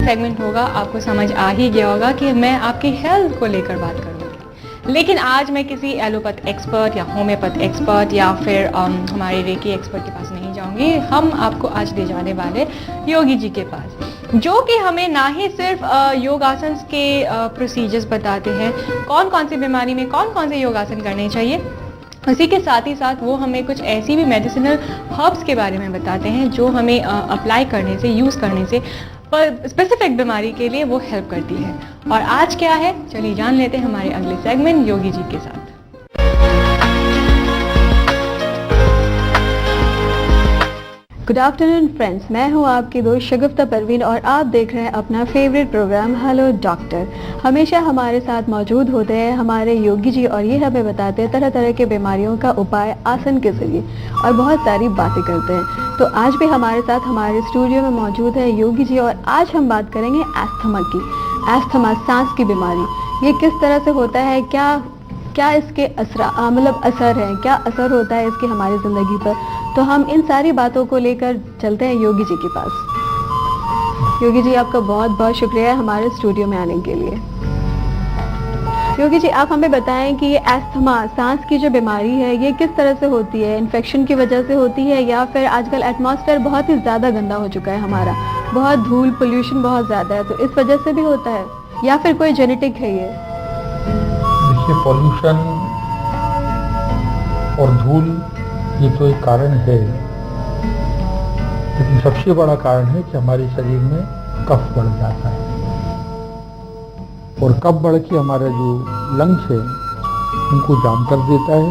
Segment होगा आपको समझ आ ही गया होगा कि मैं आपकी हेल्थ को लेकर बात करूँगी। लेकिन आज मैं किसी एलोपैथ एक्सपर्ट या होम्योपैथ एक्सपर्ट या फिर हमारे रेकी एक्सपर्ट के पास नहीं जाऊँगी। हम आपको आज ले जाने वाले योगी जी के पास, जो कि हमें ना ही सिर्फ योगासन के प्रोसीजर्स बताते हैं, कौन कौन सी बीमारी में कौन कौन से योगासन करने चाहिए, उसी के साथ ही साथ वो हमें कुछ ऐसी भी मेडिसिनल हर्ब्स के बारे में बताते हैं जो हमें अप्लाई करने से, यूज़ करने से स्पेसिफिक बीमारी के लिए वो हेल्प करती है। और आज क्या है, चलिए जान लेते हैं हमारे अगले सेगमेंट योगी जी के साथ। गुड आफ्टरनून फ्रेंड्स, मैं हूं आपकी दोस्त शगुफ्ता परवीन और आप देख रहे हैं अपना फेवरेट प्रोग्राम हेलो डॉक्टर। हमेशा हमारे साथ मौजूद होते हैं हमारे योगी जी और ये हमें बताते हैं तरह तरह के बीमारियों का उपाय आसन के जरिए और बहुत सारी बातें करते हैं। तो आज भी हमारे साथ हमारे स्टूडियो में मौजूद है योगी जी और आज हम बात करेंगे एस्थमा की। एस्थमा सांस की बीमारी, ये किस तरह से होता है, क्या इसके असर है, क्या असर होता है इसकी हमारी ज़िंदगी पर। तो हम इन सारी बातों को लेकर चलते हैं योगी जी के पास। योगी जी, आपका बहुत बहुत शुक्रिया है हमारे स्टूडियो में आने के लिए। योगी जी, आप हमें बताएं कि ये एस्थमा सांस की जो बीमारी है ये किस तरह से होती है, इन्फेक्शन की वजह से होती है या फिर आजकल एटमॉस्फेयर बहुत ही ज़्यादा गंदा हो चुका है हमारा, बहुत धूल पोल्यूशन बहुत ज़्यादा है, तो इस वजह से भी होता है या फिर कोई जेनेटिक है ये? देखिए, पॉल्यूशन और धूल ये तो एक कारण है, लेकिन सबसे बड़ा कारण है कि हमारे शरीर में कफ बढ़ जाता है और कफ बढ़ के हमारा जो लंग्स है उनको जाम कर देता है।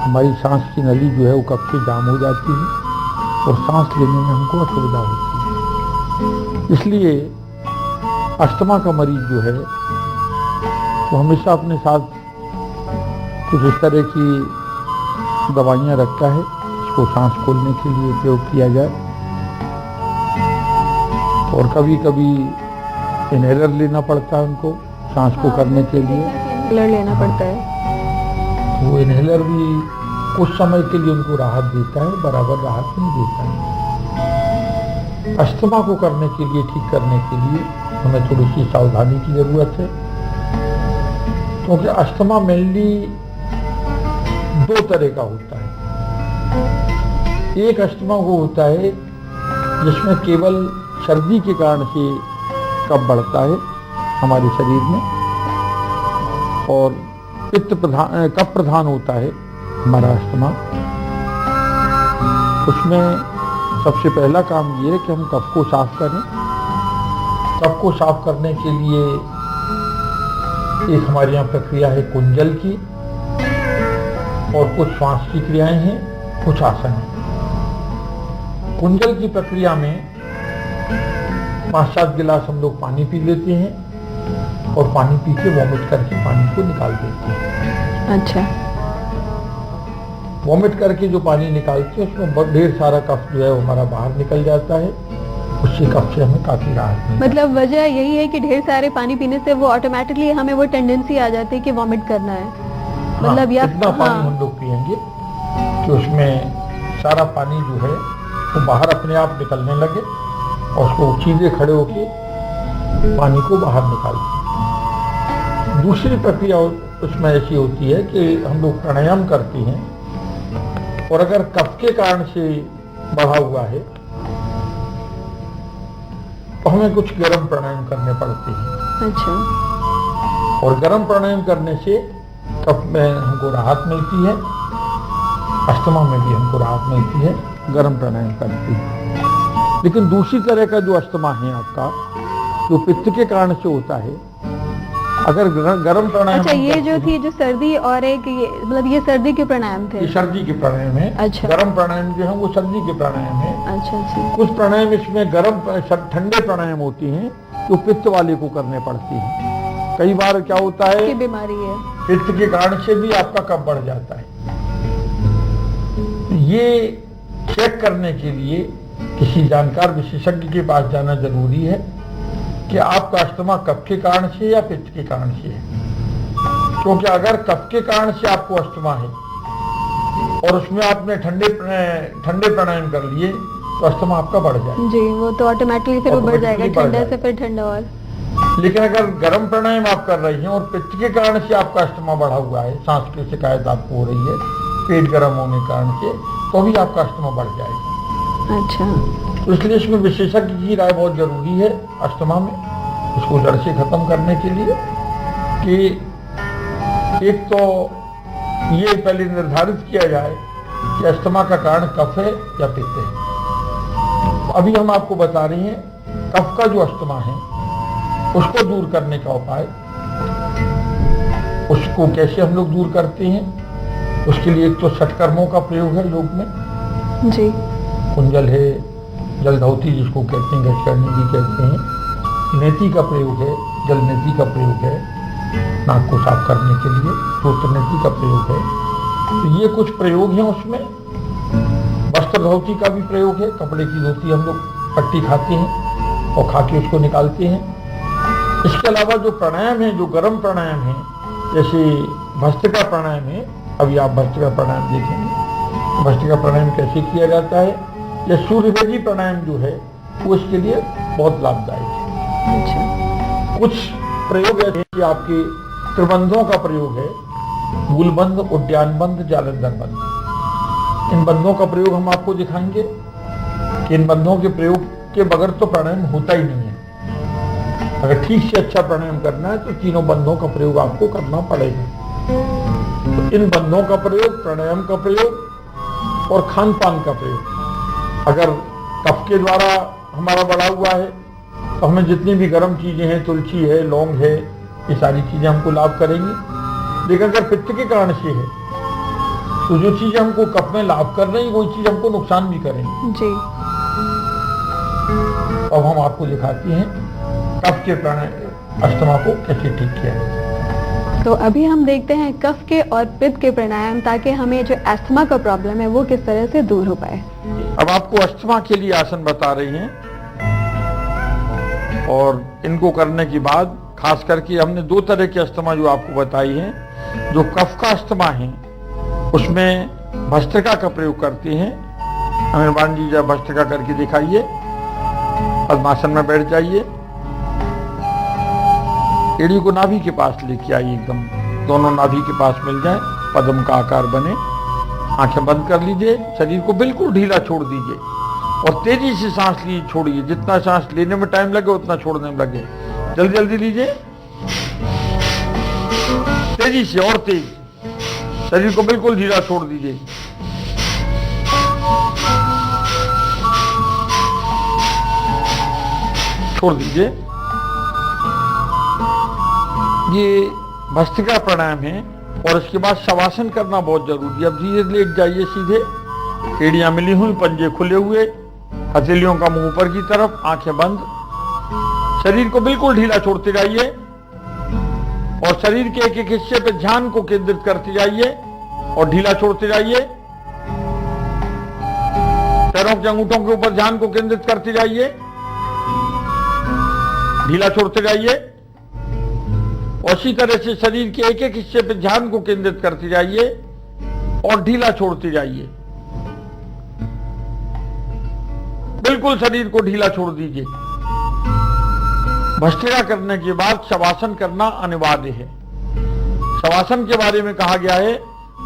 हमारी सांस की नली जो है वो कफ से जाम हो जाती है और सांस लेने में हमको असुविधा होती है। इसलिए अस्थमा का मरीज जो है वो हमेशा अपने साथ कुछ इस तरह की दवाइयाँ रखता है, इसको सांस खोलने के लिए उपयोग किया जाए। और कभी कभी इनहेलर लेना पड़ता है उनको सांस को करने के लिए, इनहेलर लेना पड़ता है। वो इनहेलर भी कुछ समय के लिए उनको राहत देता है, बराबर राहत नहीं देता है। अस्थमा को करने के लिए, ठीक करने के लिए हमें थोड़ी सी सावधानी की जरूरत है, क्योंकि अस्थमा मेनली दो तरह का होता है। एक अस्थमा वो होता है जिसमें केवल सर्दी के कारण से कफ बढ़ता है हमारे शरीर में और कफ प्रधान होता है हमारा अस्थमा। उसमें सबसे पहला काम ये है कि हम कफ को साफ करें। कफ को साफ करने के लिए एक हमारे यहाँ प्रक्रिया है कुंजल की, और कुछ श्वास की क्रियाएं हैं, कुछ आसन हैं। कुंजल की प्रक्रिया में 5-7 गिलास हम लोग पानी पी लेते हैं और पानी पी के वॉमिट करके पानी को निकाल देते हैं। अच्छा। वॉमिट करके जो पानी निकालते हैं उसमें बहुत ढेर सारा कफ जो है वो हमारा बाहर निकल जाता है, उससे कफ से हमें काफी राहत मिलती है। मतलब वजह यही है कि ढेर सारे पानी पीने से वो ऑटोमेटिकली हमें वो टेंडेंसी आ जाती है कि वॉमिट करना है। मतलब इतना पानी हम लोग पिएंगे कि उसमें सारा पानी जो है वो बाहर अपने आप निकलने लगे और उसको सीधे खड़े होके पानी को बाहर निकालते। दूसरी प्रक्रिया उसमें ऐसी होती है कि हम लोग प्राणायाम करते हैं और अगर कफ के कारण से बढ़ा हुआ है तो हमें कुछ गर्म प्राणायाम करने पड़ते हैं। अच्छा। और गर्म प्राणायाम करने से कफ में हमको राहत मिलती है, अस्थमा में भी हमको राहत मिलती है गर्म प्राणायाम करती है। लेकिन दूसरी तरह का जो अस्थमा है आपका, जो पित्त के कारण से होता है, अगर गर्म प्राणायाम। अच्छा, ये जो थी जो सर्दी और एक ये मतलब ये सर्दी के प्राणायाम थे? ये सर्दी के प्राणायाम है। अच्छा। गर्म प्राणायाम जो है वो सर्दी के प्राणायाम है। अच्छा अच्छा। कुछ प्राणायाम इसमें गर्म ठंडे प्राणायाम होती हैं जो पित्त वाले को करने पड़ती हैं। कई बार क्या होता है, बीमारी है पित्त के कारण से भी आपका कफ बढ़ जाता है। ये चेक करने के लिए किसी जानकार विशेषज्ञ के पास जाना जरूरी है कि आपका अस्थमा कफ के कारण से या पित्त के कारण से है। क्योंकि अगर कफ के कारण से आपको अस्थमा है और उसमें आपने ठंडे प्राणायाम कर लिए तो अस्थमा आपका बढ़ जाएगा। जी, वो तो ऑटोमेटिकली फिर वो बढ़ जाएगा, Automatically बढ़ ठंडा से जाएगा। फिर ठंडा और। लेकिन अगर गर्म प्राणायाम आप कर रही हैं और पित्त के कारण से आपका अस्थमा बढ़ा हुआ है, सांस की शिकायत आपको हो रही है पेट गर्म होने के कारण से, तो भी आपका अस्थमा बढ़ जाएगा। अच्छा, तो इसलिए इसमें विशेषज्ञ की राय बहुत जरूरी है अस्थमा में, उसको जड़ से खत्म करने के लिए। कि एक तो ये पहले निर्धारित किया जाए कि अस्थमा का कारण कफ है या पित्त है। अभी हम आपको बता रहे हैं कफ का जो अस्थमा है उसको दूर करने का उपाय। उसको कैसे हम लोग दूर करते हैं, उसके लिए एक तो षटकर्मों का प्रयोग है योग में। जी, कुंजल है, जलधौती जिसको कहते हैं, घटकरणी भी कहते हैं, नेति का प्रयोग है, जल नेति का प्रयोग है नाक को साफ करने के लिए, सूत्र नेति का प्रयोग है। तो ये कुछ प्रयोग हैं उसमें। वस्त्र धोती का भी प्रयोग है, कपड़े की धोती हम लोग पट्टी खाते हैं और खा के उसको निकालते हैं। इसके अलावा जो प्राणायाम है, जो गर्म प्राणायाम है, जैसे भस्त्रिका प्राणायाम है, अभी आप भस्त्रिका प्राणायाम देखेंगे। भस्त्रिका प्राणायाम कैसे किया जाता है, या सूर्यभेदी प्राणायाम जो है वो इसके लिए बहुत लाभदायक है। अच्छा, कुछ प्रयोग ऐसे कि आपके त्रिबंधों का प्रयोग है, मूलबंध, उद्यान बंध, जालंधर बंध। इन बंधों का प्रयोग हम आपको दिखाएंगे कि इन बंधों के प्रयोग के बगैर तो प्राणायाम होता ही नहीं है। अगर ठीक से अच्छा प्राणायाम करना है तो तीनों बंधों का प्रयोग आपको करना पड़ेगा। तो इन बंधों का प्रयोग, प्राणायाम का प्रयोग और खान पान का प्रयोग। अगर कफ के द्वारा हमारा बढ़ा हुआ है तो हमें जितनी भी गर्म चीजें हैं, तुलसी है, लौंग है, ये सारी चीजें हमको लाभ करेंगी। लेकिन अगर पित्त के कारण से है तो जो चीजें हमको कफ में लाभ कर रही वही चीज हमको नुकसान भी करेंगी। जी, अब हम आपको दिखाते हैं कफ के प्राणायाम अस्थमा को कैसे ठीक किया जाए। तो अभी हम देखते हैं कफ के और पित्त के प्राणायाम, ताकि हमें जो अस्थमा का प्रॉब्लम है वो किस तरह से दूर हो पाए। अब आपको अस्थमा के लिए आसन बता रही हैं, और इनको करने के बाद खास करके हमने दो तरह के अस्थमा जो आपको बताई हैं। जो कफ का अस्थमा है उसमें भस्त्रिका का प्रयोग करते हैं। अनिर्बान जी जब भस्त्रिका करके दिखाइए, पद्मासन में बैठ जाइए, एड़ी को नाभि के पास लेके आइए, एकदम दोनों नाभि के पास मिल जाए, पद्म का आकार बने। आंखें बंद कर लीजिए, शरीर को बिल्कुल ढीला छोड़ दीजिए और तेजी से सांस लीजिए, छोड़िए। जितना सांस लेने में टाइम लगे उतना छोड़ने में लगे। जल्दी जल्दी लीजिए, तेजी से और तेज। शरीर को बिल्कुल ढीला छोड़ दीजिए। छोड़ दीजिए। ये भस्त्रिका प्राणायाम है। और इसके बाद शवासन करना बहुत जरूरी है। अब धीरे लेट जाइए सीधे, एड़ियां मिली हुई, पंजे खुले हुए, हथेलियों का मुंह ऊपर की तरफ, आंखें बंद। शरीर को बिल्कुल ढीला छोड़ते जाइए और शरीर के एक एक हिस्से पे ध्यान को केंद्रित करते जाइए और ढीला छोड़ते जाइए। पैरों के अंगूठों के ऊपर ध्यान को केंद्रित करते जाइए, ढीला छोड़ते जाइए। और इसी तरह से शरीर के एक एक हिस्से पे ध्यान को केंद्रित करते जाइए और ढीला छोड़ते जाइए। बिल्कुल शरीर को ढीला छोड़ दीजिए। भस्त्रिका करने के बाद शवासन करना अनिवार्य है। शवासन के बारे में कहा गया है,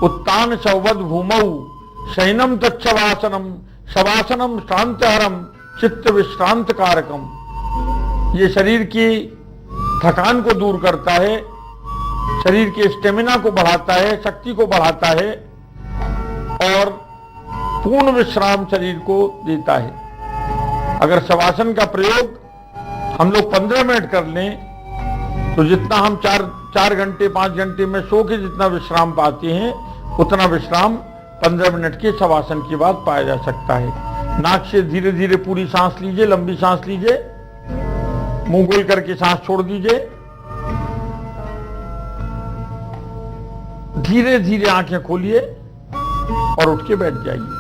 उत्तान शववद भूमौ शयनम तच्छवासनम शवासनम शांतहरम चित्त विश्रांत कारकम। ये शरीर की थकान को दूर करता है, शरीर के स्टेमिना को बढ़ाता है, शक्ति को बढ़ाता है और पूर्ण विश्राम शरीर को देता है। अगर शवासन का प्रयोग हम लोग 15 मिनट कर लें तो जितना हम 4 घंटे 5 घंटे में सो के जितना विश्राम पाते हैं उतना विश्राम 15 मिनट के शवासन के बाद पाया जा सकता है। नाक से धीरे धीरे पूरी सांस लीजिए, लंबी सांस लीजिए, मुंह गोल करके सांस छोड़ दीजिए। धीरे धीरे आंखें खोलिए और उठ के बैठ जाइए।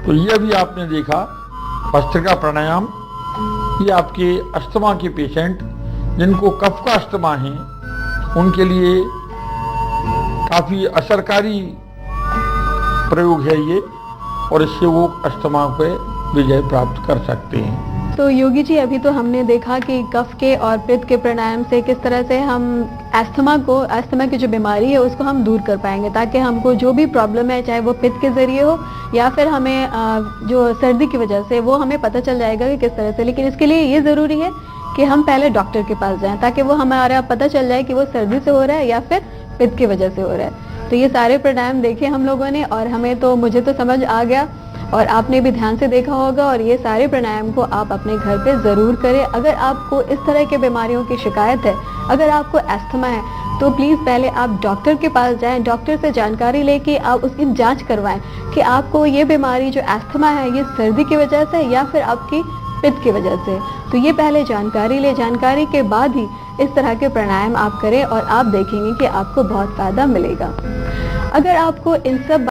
तो ये भी आपने देखा भस्त्रिका प्राणायाम। ये आपके अस्थमा के पेशेंट जिनको कफ का अस्थमा है उनके लिए काफी असरकारी प्रयोग है ये, और इससे वो अस्थमा पे विजय प्राप्त कर सकते हैं। तो योगी जी, अभी तो हमने देखा कि कफ के और पित्त के प्राणायाम से किस तरह से हम अस्थमा की जो बीमारी है उसको हम दूर कर पाएंगे, ताकि हमको जो भी प्रॉब्लम है, चाहे वो पित्त के जरिए हो या फिर हमें जो सर्दी की वजह से, वो हमें पता चल जाएगा कि किस तरह से। लेकिन इसके लिए ये ज़रूरी है कि हम पहले डॉक्टर के पास जाएं, ताकि वो हमारा पता चल जाए कि वो सर्दी से हो रहा है या फिर पित्त की वजह से हो रहा है। तो ये सारे प्राणायाम देखे हम लोगों ने, और मुझे तो समझ आ गया, और आपने भी ध्यान से देखा होगा। और ये सारे प्राणायाम को आप अपने घर पे ज़रूर करें। अगर आपको इस तरह के बीमारियों की शिकायत है, अगर आपको अस्थमा है, तो प्लीज़ पहले आप डॉक्टर के पास जाएं, डॉक्टर से जानकारी लेके आप उसकी जांच करवाएं कि आपको ये बीमारी जो अस्थमा है, ये सर्दी की वजह से या फिर आपकी पित्त की वजह से। तो ये पहले जानकारी ले, जानकारी के बाद ही इस तरह के प्राणायाम आप करें, और आप देखेंगे कि आपको बहुत फ़ायदा मिलेगा। अगर आपको इन सब